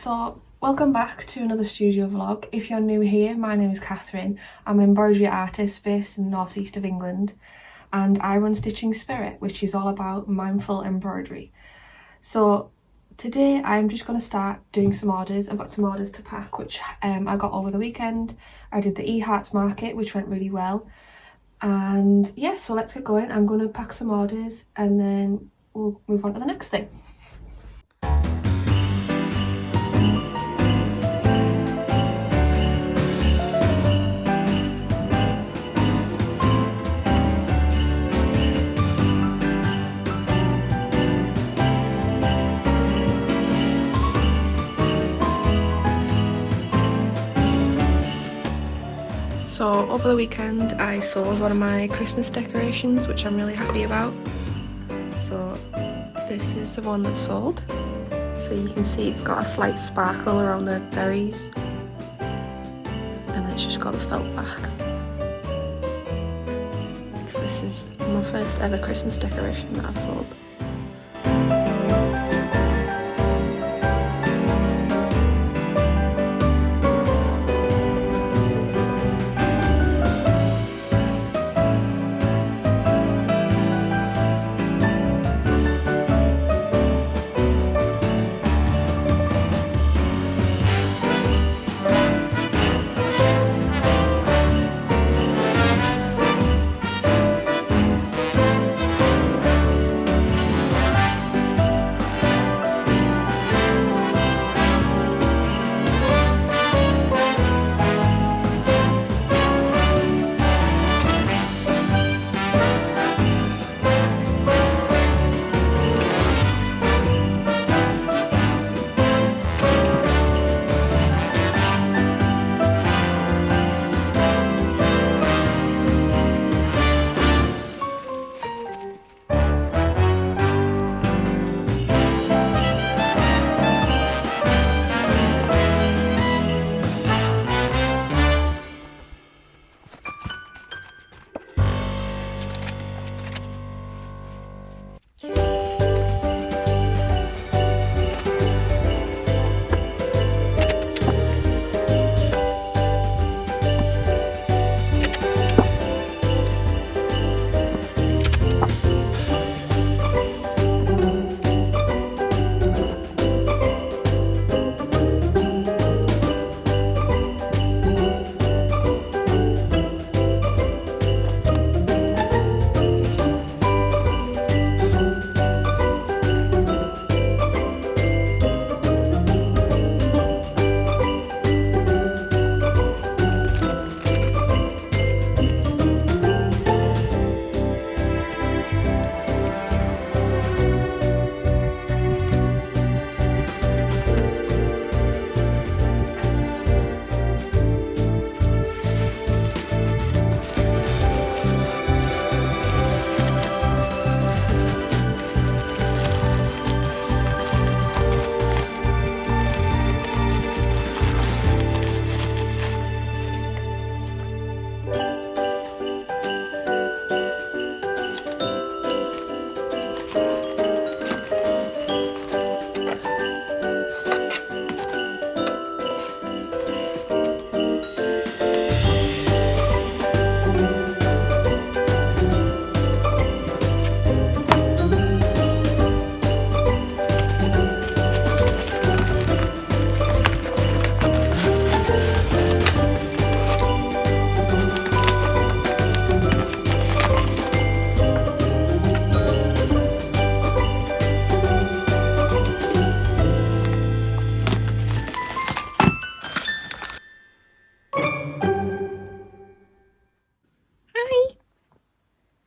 So welcome back to another studio vlog. If you're new here, my name is Catherine. I'm an embroidery artist based in the northeast of England, and I run Stitching Spirit, which is all about mindful embroidery. So today I'm just going to start doing some orders. I've got some orders to pack, which I got over the weekend. I did the eHearts market, which went really well. And yeah, so let's get going. I'm going to pack some orders and then we'll move on to the next thing. So over the weekend I sold one of my Christmas decorations, which I'm really happy about. So this is the one that sold. So you can see it's got a slight sparkle around the berries, and then it's just got the felt back. So this is my first ever Christmas decoration that I've sold.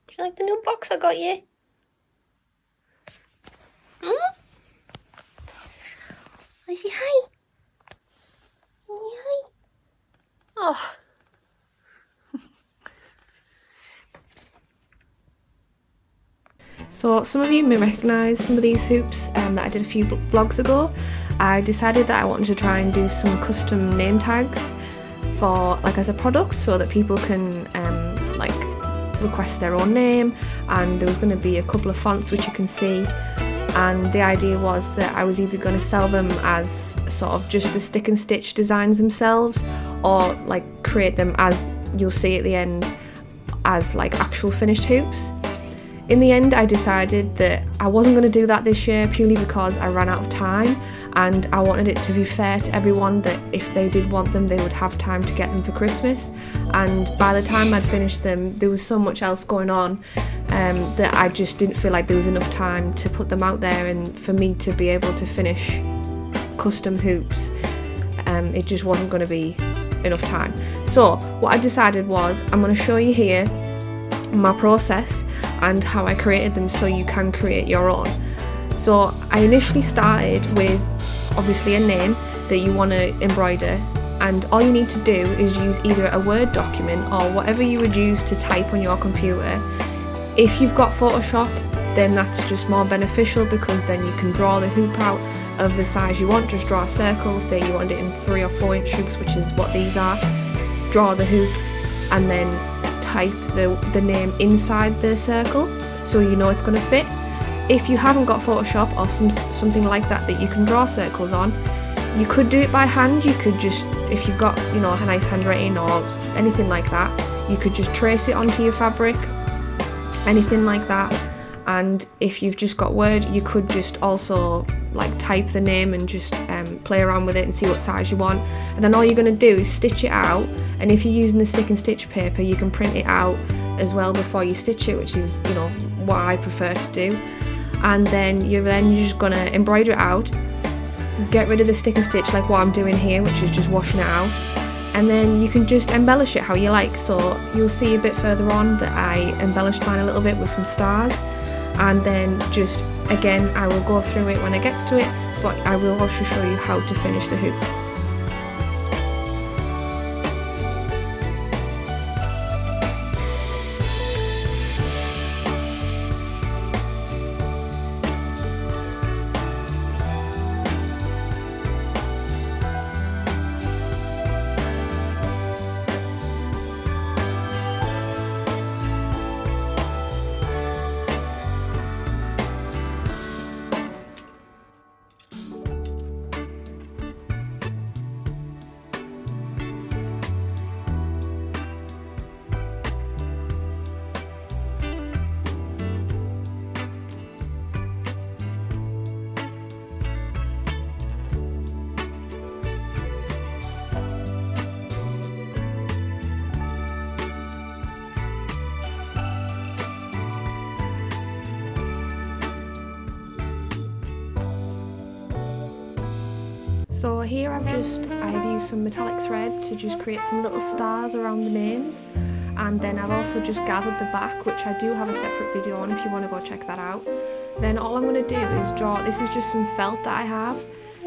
Do you like the new box I got you? I say hi. Hi. Oh. So some of you may recognise some of these hoops that I did a few vlogs ago. I decided that I wanted to try and do some custom name tags for as a product, so that people can request their own name, and there was going to be a couple of fonts which you can see, and the idea was that I was either going to sell them as sort of just the stick and stitch designs themselves, or like create them, as you'll see at the end, as like actual finished hoops. In the end, I decided that I wasn't going to do that this year, purely because I ran out of time, and I wanted it to be fair to everyone, that if they did want them, they would have time to get them for Christmas. And by the time I'd finished them, there was so much else going on that I just didn't feel like there was enough time to put them out there, and for me to be able to finish custom hoops, it just wasn't going to be enough time. So what I decided was, I'm going to show you here my process and how I created them, so you can create your own. So I initially started with obviously a name that you want to embroider, and all you need to do is use either a Word document or whatever you would use to type on your computer. If you've got Photoshop, then that's just more beneficial, because then you can draw the hoop out of the size you want. Just draw a circle, say you want it in 3 or 4 inch hoops, which is what these are. Draw the hoop and then type the name inside the circle, so you know it's going to fit. If you haven't got Photoshop or something like that you can draw circles on, you could do it by hand. You could just, if you've got, you know, a nice handwriting or anything like that, you could just trace it onto your fabric, anything like that. And if you've just got Word, you could just also like type the name and just play around with it and see what size you want. And then all you're going to do is stitch it out, and if you're using the stick and stitch paper, you can print it out as well before you stitch it, which is, you know, what I prefer to do. And then you're just going to embroider it out, get rid of the stick and stitch like what I'm doing here, which is just washing it out, and then you can just embellish it how you like. So you'll see a bit further on that I embellished mine a little bit with some stars, and then just again, I will go through it when it gets to it, but I will also show you how to finish the hoop. So here I've used some metallic thread to just create some little stars around the names, and then I've also just gathered the back, which I do have a separate video on if you want to go check that out. Then all I'm going to do is draw, this is just some felt that I have,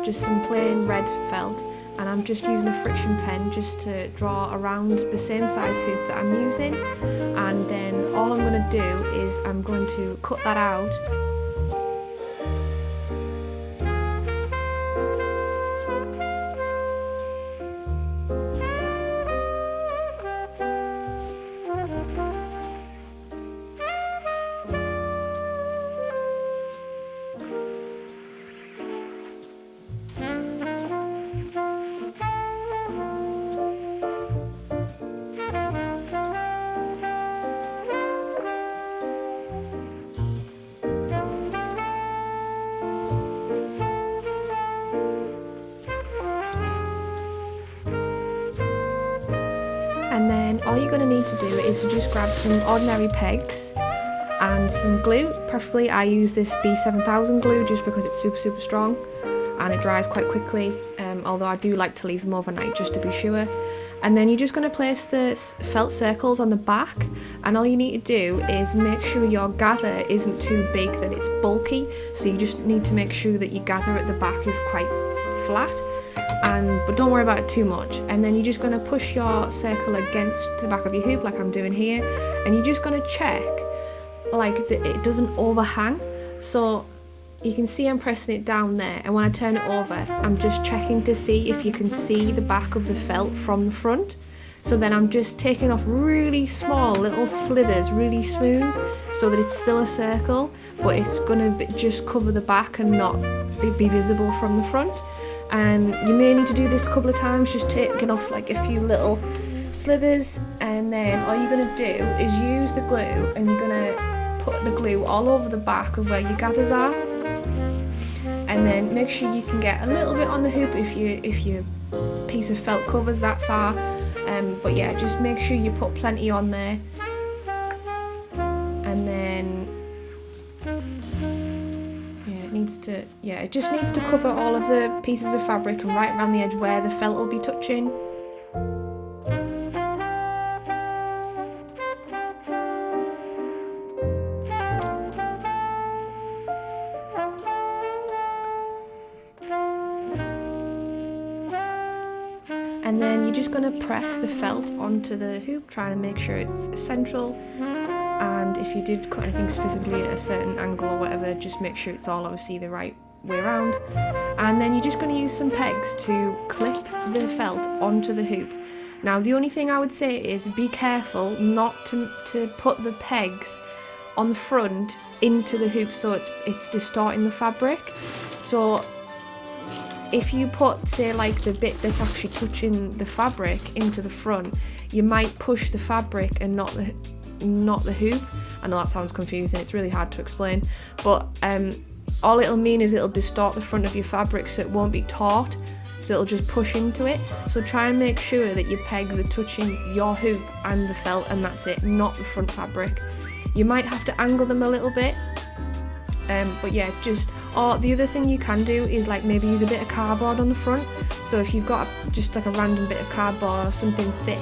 just some plain red felt, and I'm just using a friction pen just to draw around the same size hoop that I'm using. And then all I'm going to do is I'm going to cut that out. And then all you're going to need to do is to just grab some ordinary pegs and some glue. Preferably I use this B7000 glue just because it's super strong and it dries quite quickly, although I do like to leave them overnight just to be sure. And then you're just going to place the felt circles on the back, and all you need to do is make sure your gather isn't too big that it's bulky, so you just need to make sure that your gather at the back is quite flat. But don't worry about it too much. And then you're just going to push your circle against the back of your hoop like I'm doing here, and you're just going to check like that it doesn't overhang. So you can see I'm pressing it down there, and when I turn it over I'm just checking to see if you can see the back of the felt from the front. So then I'm just taking off really small little slithers, really smooth, so that it's still a circle, but it's gonna just cover the back and not be visible from the front. And you may need to do this a couple of times, just taking off like a few little slithers, and then all you're going to do is use the glue, and you're going to put the glue all over the back of where your gathers are, and then make sure you can get a little bit on the hoop if your piece of felt covers that far, but yeah, just make sure you put plenty on there, and then it just needs to cover all of the pieces of fabric and right around the edge where the felt will be touching. And then you're just going to press the felt onto the hoop, trying to make sure it's central. And if you did cut anything specifically at a certain angle or whatever, just make sure it's all obviously the right way around. And then you're just going to use some pegs to clip the felt onto the hoop. Now the only thing I would say is be careful not to put the pegs on the front into the hoop, so it's distorting the fabric. So if you put, say, like the bit that's actually touching the fabric into the front, you might push the fabric and not the hoop. I know that sounds confusing, it's really hard to explain, but all it'll mean is it'll distort the front of your fabric, so it won't be taut, so it'll just push into it. So try and make sure that your pegs are touching your hoop and the felt, and that's it, not the front fabric. You might have to angle them a little bit, but yeah, or the other thing you can do is like maybe use a bit of cardboard on the front. So if you've got just like a random bit of cardboard or something thick,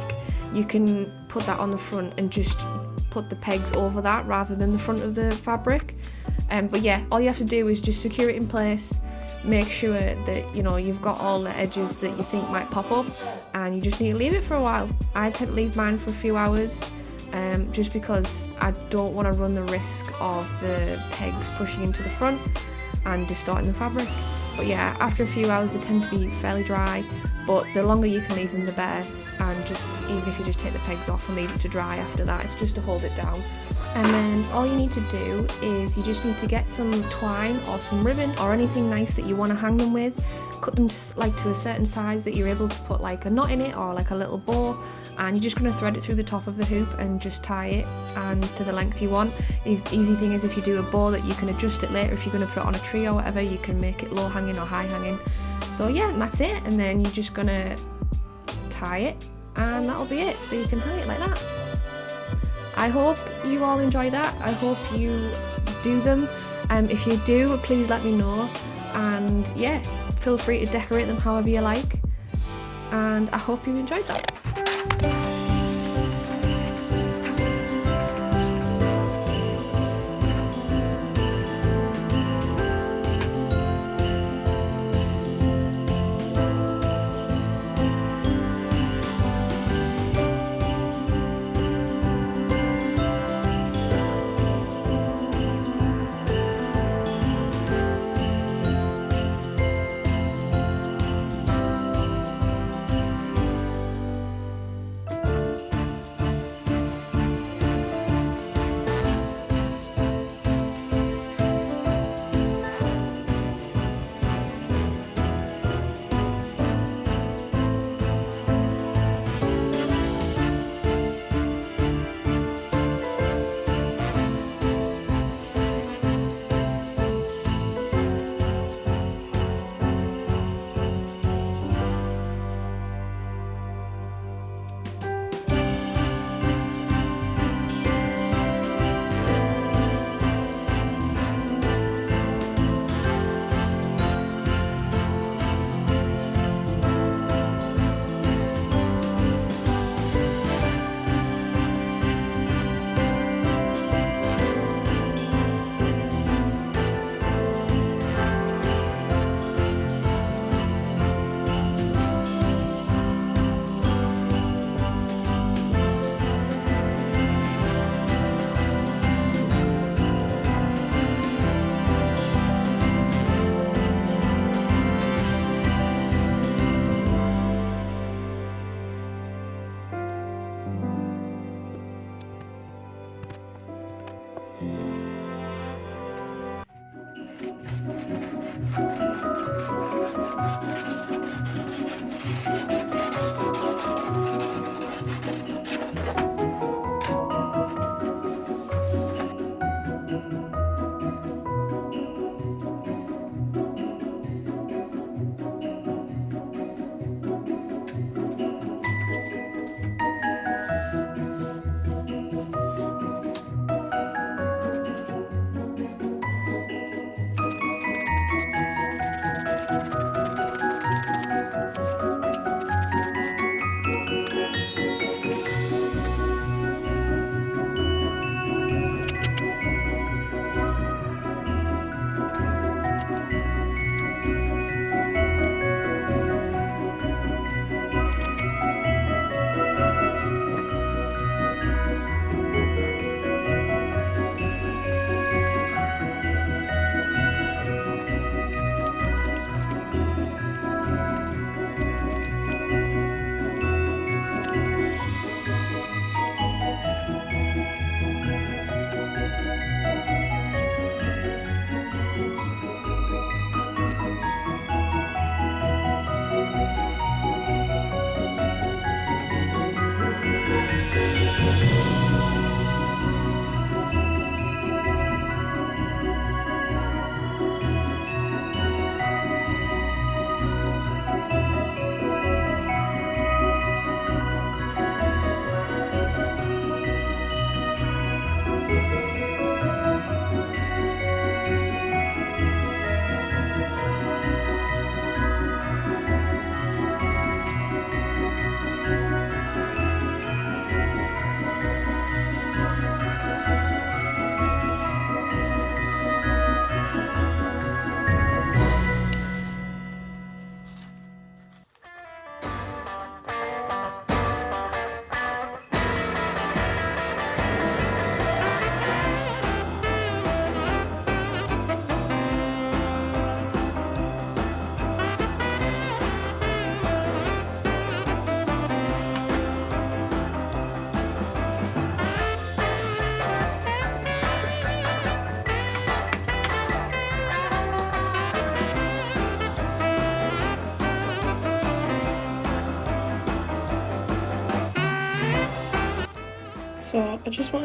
you can put that on the front and just put the pegs over that rather than the front of the fabric. But yeah, all you have to do is just secure it in place, make sure that you've got all the edges that you think might pop up, and you just need to leave it for a while. I tend to leave mine for a few hours, just because I don't want to run the risk of the pegs pushing into the front and distorting the fabric. But yeah, after a few hours they tend to be fairly dry, but the longer you can leave them the better. And even if you just take the pegs off and leave it to dry after that, it's just to hold it down. And then all you need to do is you just need to get some twine or some ribbon or anything nice that you want to hang them with, cut them to a certain size that you're able to put like a knot in it or like a little bow, and you're just going to thread it through the top of the hoop and just tie it and to the length you want. The easy thing is if you do a bow that you can adjust it later. If you're going to put it on a tree or whatever, you can make it low hanging or high hanging. So yeah, and that's it, and then you're just going to tie it and that'll be it, so you can hang it like that. I hope you all enjoy that. I hope you do them. If you do, please let me know, and yeah, feel free to decorate them however you like, and I hope you enjoyed that.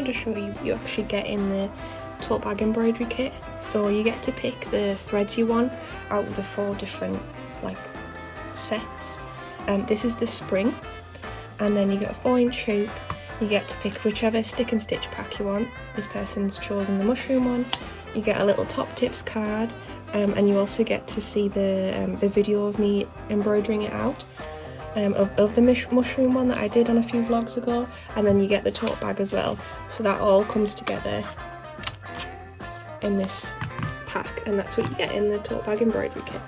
wanted to show you, you actually get in the tote bag embroidery kit. So you get to pick the threads you want out of the 4 different like sets. This is the spring, and then you get a 4-inch hoop. You get to pick whichever stick and stitch pack you want. This person's chosen the mushroom one. You get a little top tips card, and you also get to see the video of me embroidering it out, of the mushroom one that I did on a few vlogs ago. And then you get the tote bag as well. So that all comes together in this pack, and that's what you get in the tote bag embroidery kit.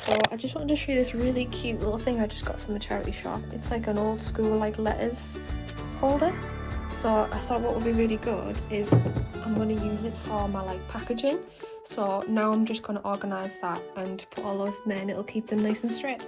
So I just wanted to show you this really cute little thing I just got from the charity shop. It's like an old school like letters holder. So I thought what would be really good is I'm going to use it for my like packaging. So now I'm just going to organise that and put all those in there, and it'll keep them nice and straight.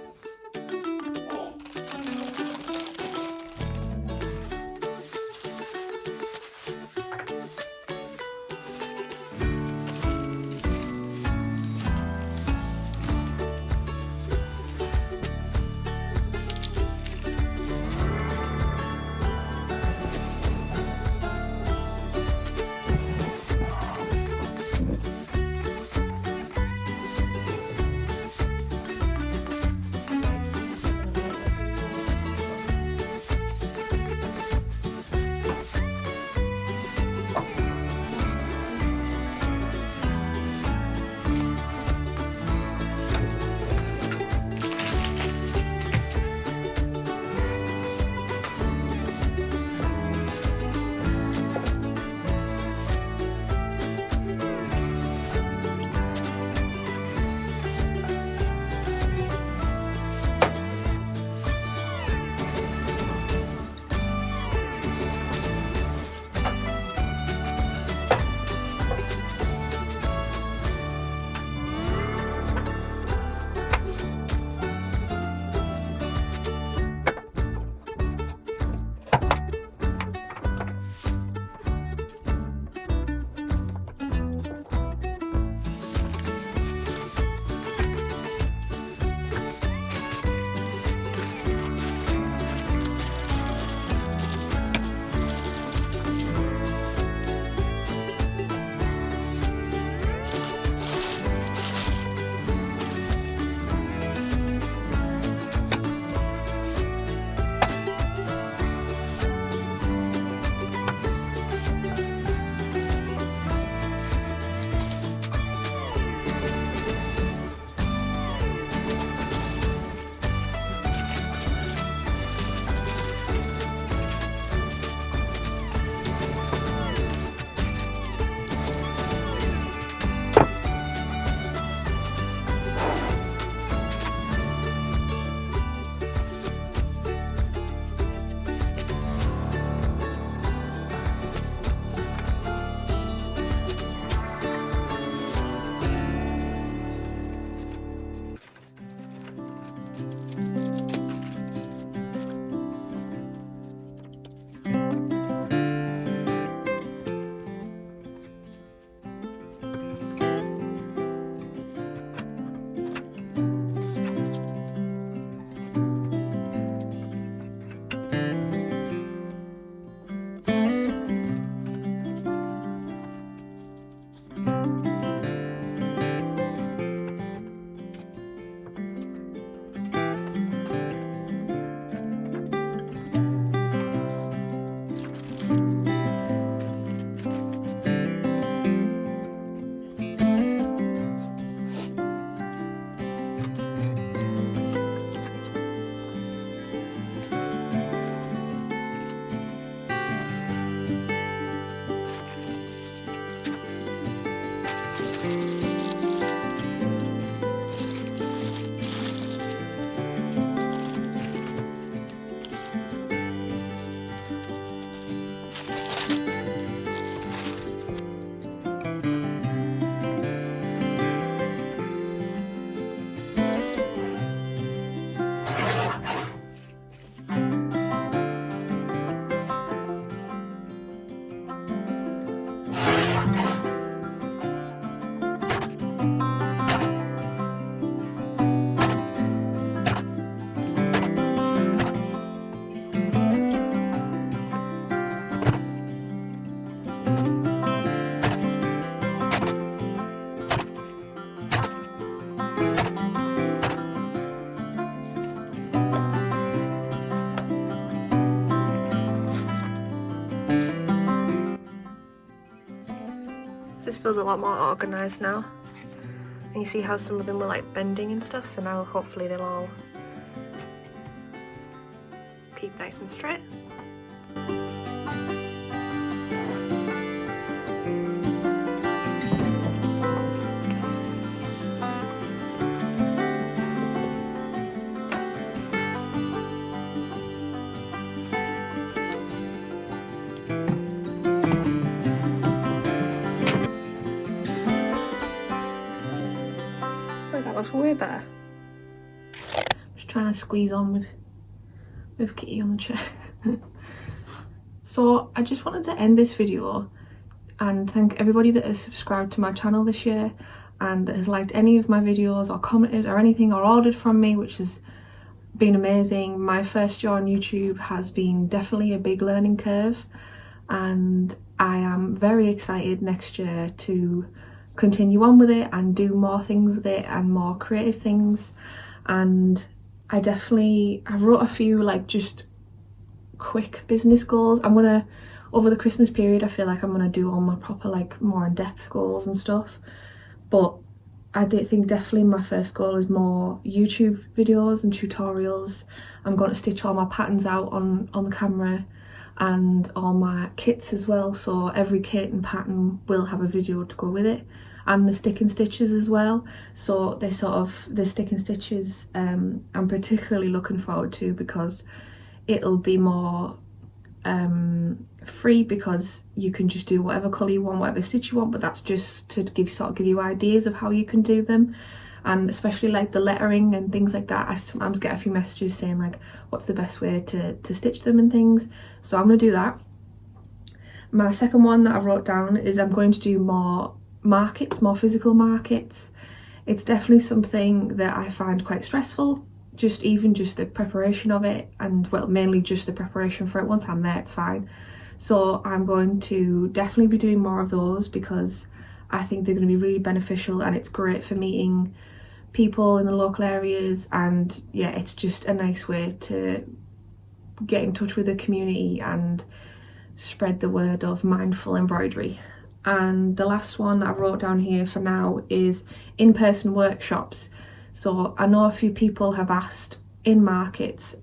So this feels a lot more organised now. And you see how some of them were like bending and stuff, so now hopefully they'll all keep nice and straight. like that looks way better. Just trying to squeeze on with Kitty on the chair. So I just wanted to end this video and thank everybody that has subscribed to my channel this year and that has liked any of my videos or commented or anything or ordered from me, which has been amazing. My first year on YouTube has been definitely a big learning curve, and I am very excited next year to continue on with it and do more things with it and more creative things. And I wrote a few like just quick business goals. Over the Christmas period I feel like I'm gonna do all my proper like more in-depth goals and stuff, but I did think definitely my first goal is more YouTube videos and tutorials. I'm going to stitch all my patterns out on the camera and all my kits as well, so every kit and pattern will have a video to go with it, and the stick and stitches as well. So the stick and stitches I'm particularly looking forward to, because it'll be more free, because you can just do whatever colour you want, whatever stitch you want, but that's just to give you ideas of how you can do them. And especially like the lettering and things like that, I sometimes get a few messages saying like what's the best way to stitch them and things, so I'm going to do that. My second one that I wrote down is I'm going to do more markets, more physical markets. It's definitely something that I find quite stressful, even just the preparation of it, and well, mainly just the preparation for it. Once I'm there it's fine. So I'm going to definitely be doing more of those, because I think they're going to be really beneficial, and it's great for meeting people in the local areas, and yeah, it's just a nice way to get in touch with the community and spread the word of mindful embroidery. And the last one that I wrote down here for now is in-person workshops. So I know a few people have asked in markets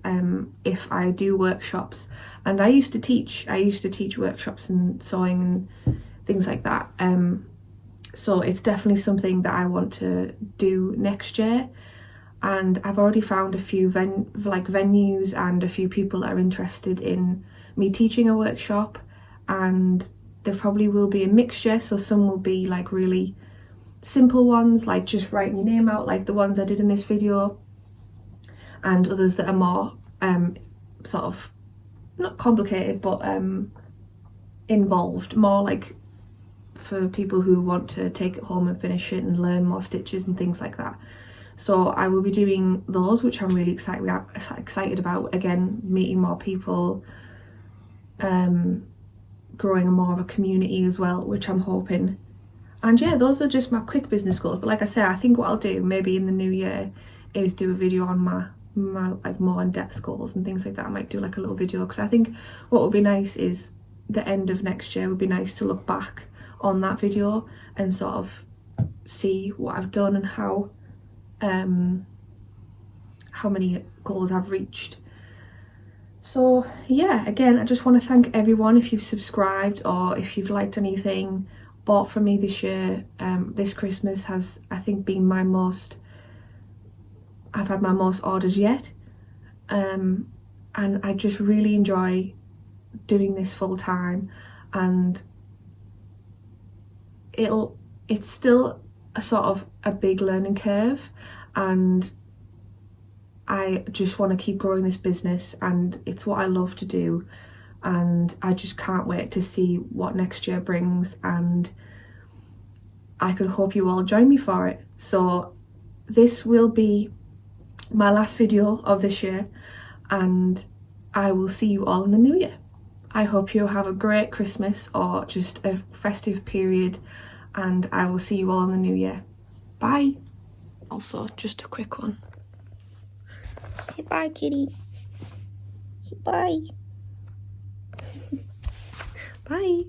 if I do workshops, and I used to teach workshops and sewing and things like that. So it's definitely something that I want to do next year, and I've already found a few venues and a few people that are interested in me teaching a workshop, and there probably will be a mixture. So some will be like really simple ones, like just writing your name out, like the ones I did in this video, and others that are more sort of not complicated but involved, more like for people who want to take it home and finish it and learn more stitches and things like that. So I will be doing those, which I'm really excited about. Again, meeting more people, growing more of a community as well, which I'm hoping. And yeah, those are just my quick business goals. But like I said, I think what I'll do maybe in the new year is do a video on my like more in-depth goals and things like that. I might do like a little video, because I think what would be nice is the end of next year would be nice to look back on that video and sort of see what I've done and how many goals I've reached. So yeah, again, I just want to thank everyone if you've subscribed or if you've liked anything bought from me this year. This Christmas has, I think, been I've had my most orders yet, and I just really enjoy doing this full time, and it's still a sort of a big learning curve, and I just want to keep growing this business, and it's what I love to do, and I just can't wait to see what next year brings, and I could hope you all join me for it. So this will be my last video of this year, and I will see you all in the new year. I hope you have a great Christmas or just a festive period, and I will see you all in the new year. Bye. Also, just a quick one. Say bye, kitty. Say bye. Bye.